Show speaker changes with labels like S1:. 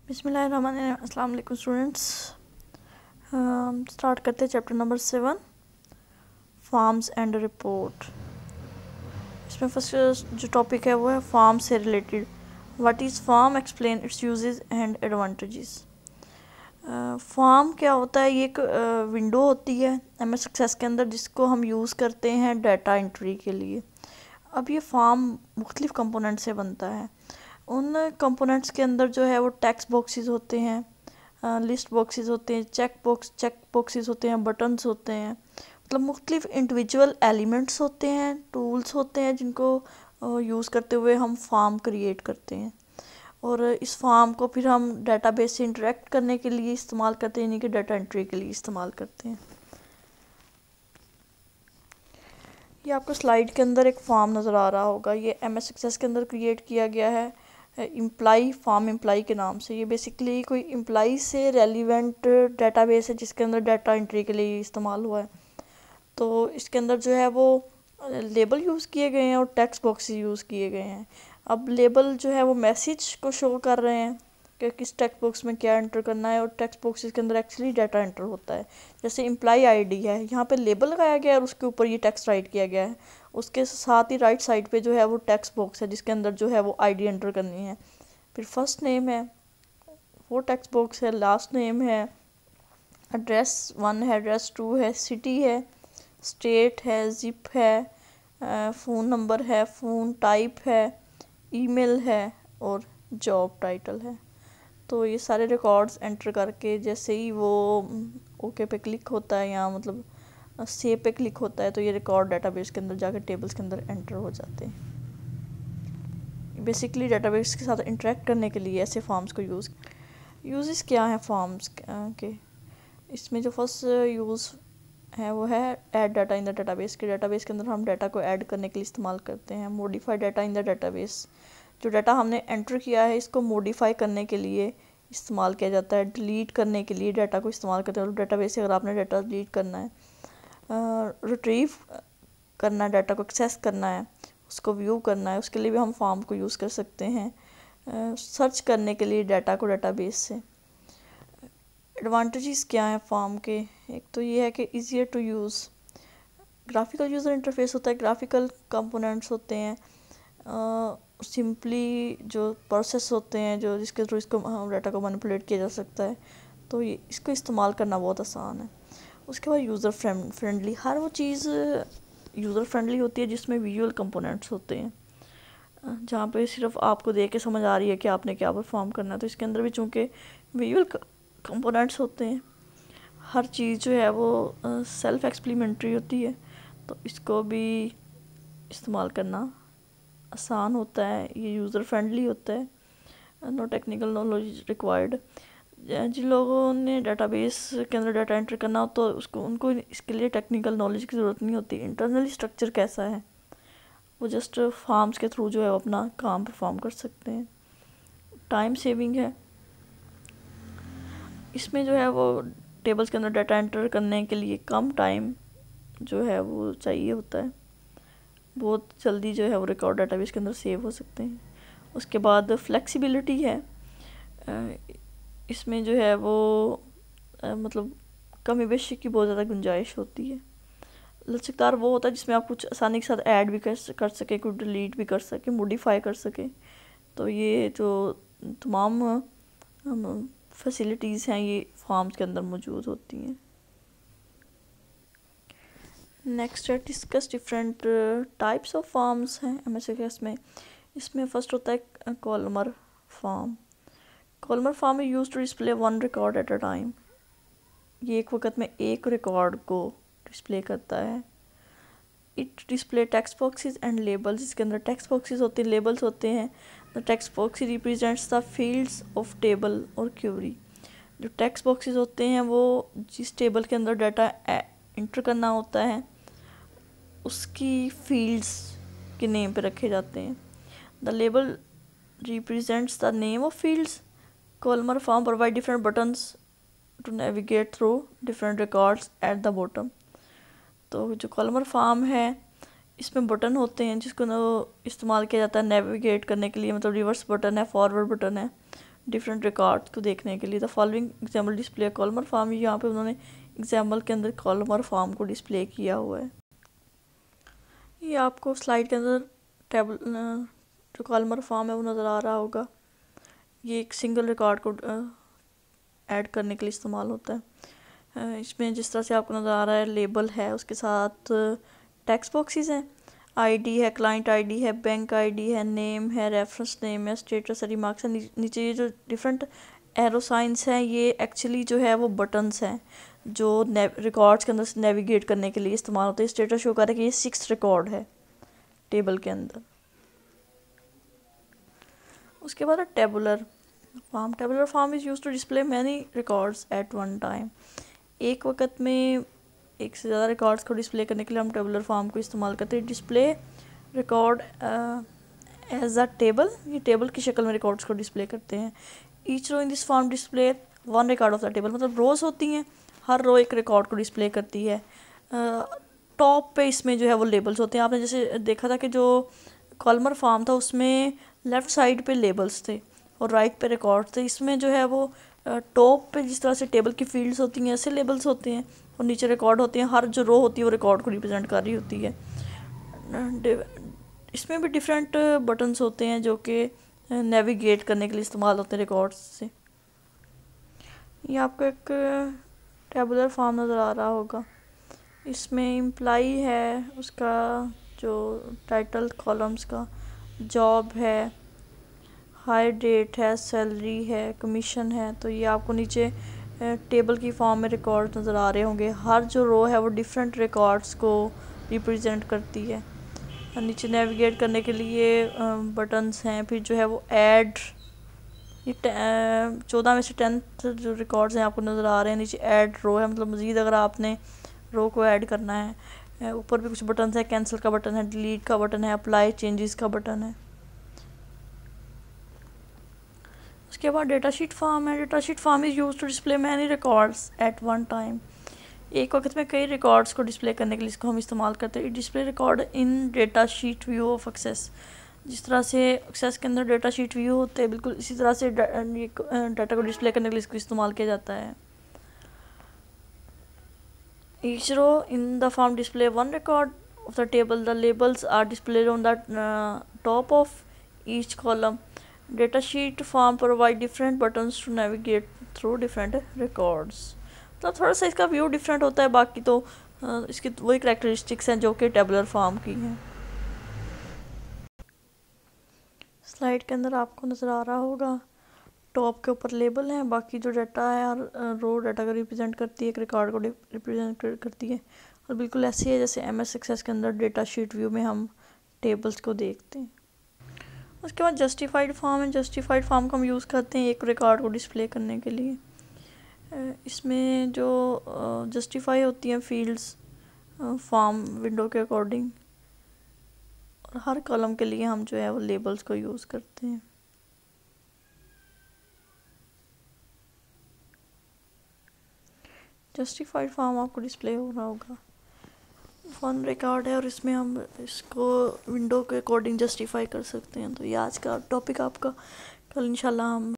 S1: बिस्मिल्लाहिर्रहमानिर्रहीम। अस्सलाम वालेकुम स्टूडेंट्स। स्टार्ट करते हैं chapter number 7 forms and report. इसमें फर्स्ट जो टॉपिक है वो है फार्म से related. What is form, explain its uses and advantages. Form क्या होता है? ये एक विंडो होती है एमएस एक्सेस के अंदर जिसको हम यूज़ करते हैं डाटा एंट्री के लिए। अब ये फार्म मुख्तलिफ़ कंपोनेंट से बनता है। उन कंपोनेंट्स के अंदर जो है वो टेक्स्ट बॉक्सेस होते हैं, लिस्ट बॉक्सेस होते हैं, चेक बॉक्सेस होते हैं, बटन्स होते हैं, मतलब मुख्तलिफ इंडिविजुअल एलिमेंट्स होते हैं, टूल्स होते हैं जिनको यूज़ करते हुए हम फार्म क्रिएट करते हैं। और इस फार्म को फिर हम डेटाबेस से इंटरेक्ट करने के लिए इस्तेमाल करते हैं, यानी कि डाटा एंट्री के लिए इस्तेमाल करते हैं। ये आपको स्लाइड के अंदर एक फार्म नज़र आ रहा होगा। ये एमएस एक्सेस के अंदर क्रिएट किया गया है इम्प्लाई फार्म इम्प्लाई के नाम से। ये बेसिकली कोई इम्प्लाई से रेलिवेंट डेटाबेस है जिसके अंदर डाटा एंट्री के लिए इस्तेमाल हुआ है। तो इसके अंदर जो है वो लेबल यूज़ किए गए हैं और टेक्स्ट बॉक्सेस यूज़ किए गए हैं। अब लेबल जो है वो मैसेज को शो कर रहे हैं कि किस टेक्स्ट बॉक्स में क्या एंटर करना है, और टेक्स्ट बॉक्सेस के अंदर एक्चुअली डाटा एंटर होता है। जैसे इम्प्लाई आईडी है, यहाँ पे लेबल लगाया गया है और उसके ऊपर ये टेक्स्ट राइट किया गया है। उसके साथ ही राइट साइड पे जो है वो टेक्स्ट बॉक्स है जिसके अंदर जो है वो आईडी एंटर करनी है। फिर फर्स्ट नेम है, वो टेक्स्ट बॉक्स है, लास्ट नेम है, एड्रेस 1 है, एड्रेस 2 है, सिटी है, स्टेट है, जिप है, फ़ोन नंबर है, फ़ोन टाइप है, ईमेल है और जॉब टाइटल है। तो ये सारे रिकॉर्ड्स एंटर करके जैसे ही वो ओके पे क्लिक होता है या मतलब सेव पे क्लिक होता है तो ये रिकॉर्ड डाटाबेस के अंदर जाकर टेबल्स के अंदर एंटर हो जाते हैं। बेसिकली डाटाबेस के साथ इंटरेक्ट करने के लिए ऐसे फॉर्म्स को यूज़ेस क्या हैं फॉर्म्स के? इसमें जो फर्स्ट यूज़ है वो है add data in the database के अंदर हम डाटा को ऐड करने के लिए इस्तेमाल करते हैं। Modify data in the database, जो डाटा हमने एंटर किया है इसको मॉडिफाई करने के लिए इस्तेमाल किया जाता है। डिलीट करने के लिए डाटा को इस्तेमाल करते हैं, डाटाबेस से अगर आपने डाटा डिलीट करना है। रिट्रीव करना है, डाटा को एक्सेस करना है, उसको व्यू करना है, उसके लिए भी हम फॉर्म को यूज़ कर सकते हैं। सर्च करने के लिए डाटा को डाटाबेस से। एडवांटेजेस क्या हैं फॉर्म के? एक तो ये है कि easier to use, graphical user interface होता है, ग्राफिकल कंपोनेंट्स होते हैं, सिंपली जो प्रोसेस होते हैं जो जिसके थ्रू इसको डाटा को मैनिपुलेट किया जा सकता है, तो ये इसको इस्तेमाल करना बहुत आसान है। उसके बाद यूज़र फ्रेंडली, हर वो चीज़ यूज़र फ्रेंडली होती है जिसमें विजुअल कंपोनेंट्स होते हैं, जहाँ पे सिर्फ आपको देख के समझ आ रही है कि आपने क्या परफॉर्म करना है। तो इसके अंदर भी चूँकि विजुअल कंपोनेंट्स होते हैं, हर चीज़ जो है वो सेल्फ एक्सप्लीमेंट्री होती है, तो इसको भी इस्तेमाल करना आसान होता है। ये यूज़र फ्रेंडली होता है। नो टेक्निकल नॉलेज रिक्वायर्ड, जिन लोगों ने डाटाबेस के अंदर डाटा एंटर करना हो तो उनको इसके लिए टेक्निकल नॉलेज की ज़रूरत नहीं होती। इंटरनली स्ट्रक्चर कैसा है वो जस्ट फॉर्म्स के थ्रू जो है वो अपना काम परफॉर्म कर सकते हैं। टाइम सेविंग है, इसमें जो है वो टेबल्स के अंदर डाटा एंटर करने के लिए कम टाइम जो है वो चाहिए होता है, बहुत जल्दी जो है वो रिकॉर्ड डाटाबेस के अंदर सेव हो सकते हैं। उसके बाद फ्लेक्सिबिलिटी है, इसमें जो है वो मतलब कमी बेशी की बहुत ज़्यादा गुंजाइश होती है। लचकदार वो होता है जिसमें आप कुछ आसानी के साथ ऐड भी कर सके, कुछ डिलीट भी कर सके, मॉडिफाई कर सके। तो ये जो तमाम फैसिलिटीज़ हैं ये फॉर्म्स के अंदर मौजूद होती हैं। नेक्स्ट है discuss different types of forms हैं एमएस एक्सेस में। इसमें फर्स्ट होता है columnar form. Columnar form is used to display one record at a time, ये एक वक्त में एक रिकॉर्ड को डिस्प्ले करता है। It display text boxes and labels, इसके अंदर टेक्स्ट बॉक्सेस होते हैं, लेबल्स होते हैं। The text box represents the fields of table और क्वेरी, जो टेक्स्ट बॉक्सेस होते हैं वो जिस टेबल के अंदर डाटा एंटर करना होता है उसकी फील्ड्स के नेम पे रखे जाते हैं। The label represents the name of fields. Columnar form provide different buttons to navigate through different records at the bottom. तो जो कॉलमर फॉर्म है इसमें बटन होते हैं जिसको इस्तेमाल किया जाता है नेविगेट करने के लिए, मतलब रिवर्स बटन है, फॉरवर्ड बटन है, डिफरेंट रिकॉर्ड्स को देखने के लिए। The following example display column और फॉर्म, यहाँ पे उन्होंने एग्जाम्पल के अंदर कॉलम और फॉर्म को डिस्प्ले किया हुआ है। ये आपको स्लाइड के अंदर टेबल जो कॉलम और फॉर्म है वो नज़र आ रहा होगा। ये एक सिंगल रिकॉर्ड को ऐड करने के लिए इस्तेमाल होता है। इसमें जिस तरह से आपको नज़र आ रहा है, लेबल है, उसके साथ टेक्स्ट बॉक्सेस हैं, आईडी है, क्लाइंट आईडी है, बैंक आईडी है, नेम है, रेफरेंस नेम है, स्टेटस है, रिमार्क्स है। नीचे ये जो डिफरेंट एरो साइंस हैं ये एक्चुअली जो है वो बटन्स हैं जो रिकॉर्ड्स के अंदर से नेविगेट करने के लिए इस्तेमाल होते हैं। स्टेटस शो कर रहा है कि ये 6 रिकॉर्ड है टेबल के अंदर। उसके बाद tabular form. Tabular form is use to display many records at one time. एक वक्त में एक से ज़्यादा रिकॉर्ड्स को डिस्प्ले करने के लिए हम टेबुलर फॉर्म को इस्तेमाल करते हैं। Display record as a table, ये टेबल की शक्ल में रिकॉर्ड्स को डिस्प्ले करते हैं। Each row in this form display one record of the table, मतलब रोज़ होती हैं, हर रो एक रिकॉर्ड को डिस्प्ले करती है। टॉप पे इसमें जो है वो लेबल्स होते हैं। आपने जैसे देखा था कि जो कॉलमर फॉर्म था उसमें लेफ़्ट साइड पे लेबल्स थे और राइट पे रिकॉर्ड्स थे। इसमें जो है वो टॉप पे जिस तरह से टेबल की फील्ड्स होती हैं ऐसे लेबल्स होते हैं और नीचे रिकॉर्ड होते हैं। हर जो रो होती है वो रिकॉर्ड को रिप्रेजेंट कर रही होती है। इसमें भी डिफरेंट बटन्स होते हैं जो कि नेविगेट करने के लिए इस्तेमाल होते हैं रिकॉर्ड्स से। ये आपको एक टेबुलर फॉर्म नज़र आ रहा होगा। इसमें एम्प्लॉई है, उसका जो टाइटल कॉलम्स का, जॉब है, हायर डेट है, सैलरी है, कमीशन है। तो ये आपको नीचे टेबल की फॉर्म में रिकॉर्ड नज़र आ रहे होंगे। हर जो रो है वो डिफरेंट रिकॉर्ड्स को रिप्रेजेंट करती है। नीचे नेविगेट करने के लिए बटन्स हैं। फिर जो है वो ऐड, ये 14 में से 10th जो रिकॉर्ड्स हैं आपको नज़र आ रहे हैं। नीचे ऐड रो है, मतलब मज़ीद अगर आपने रो को ऐड करना है। ऊपर भी कुछ बटन्स हैं, कैंसिल का बटन है, डिलीट का बटन है, अप्लाई चेंजेस का बटन है। उसके बाद डेटा शीट फॉर्म है। Data sheet form is use to display many records at one time. एक वक्त में कई रिकॉर्ड्स को डिस्प्ले करने के लिए इसको हम इस्तेमाल करते हैं। Display record in data sheet view of Access. जिस तरह से एक्सेस के अंदर डेटा शीट व्यू होते हैं, बिल्कुल इसी तरह से डाटा को डिस्प्ले करने के लिए इसको इस्तेमाल किया जाता है। Each row in the form display one record of the table. The labels are displayed on the top of each column. Data sheet form provide different buttons to navigate through different records. तो थोड़ा सा इसका view different होता है, बाकी तो इसकी वही करैक्टरिस्टिक्स हैं जो कि टेबुलर फॉर्म की हैं। स्लाइड के अंदर आपको नज़र आ रहा होगा, टॉप के ऊपर लेबल हैं, बाकी जो डाटा है रो डाटा को रिप्रेजेंट करती है, एक रिकॉर्ड को रिप्रेजेंट करती है। और बिल्कुल ऐसे ही है जैसे MS एक्सेस के अंदर डेटा शीट व्यू में हम टेबल्स को देखते हैं। उसके बाद जस्टिफाइड फॉर्म है। जस्टिफाइड फॉर्म को हम यूज़ करते हैं एक रिकॉर्ड को डिस्प्ले करने के लिए। इसमें जो जस्टिफाई होती हैं फील्ड्स फॉर्म विंडो के अकॉर्डिंग, और हर कॉलम के लिए हम जो है वो लेबल्स को यूज़ करते हैं। जस्टिफाइड फॉर्म आपको डिस्प्ले हो रहा होगा। वन रिकॉर्ड है और इसमें हम इसको विंडो के अकॉर्डिंग जस्टिफाई कर सकते हैं। तो ये आज का टॉपिक आपका, कल इंशाल्लाह हम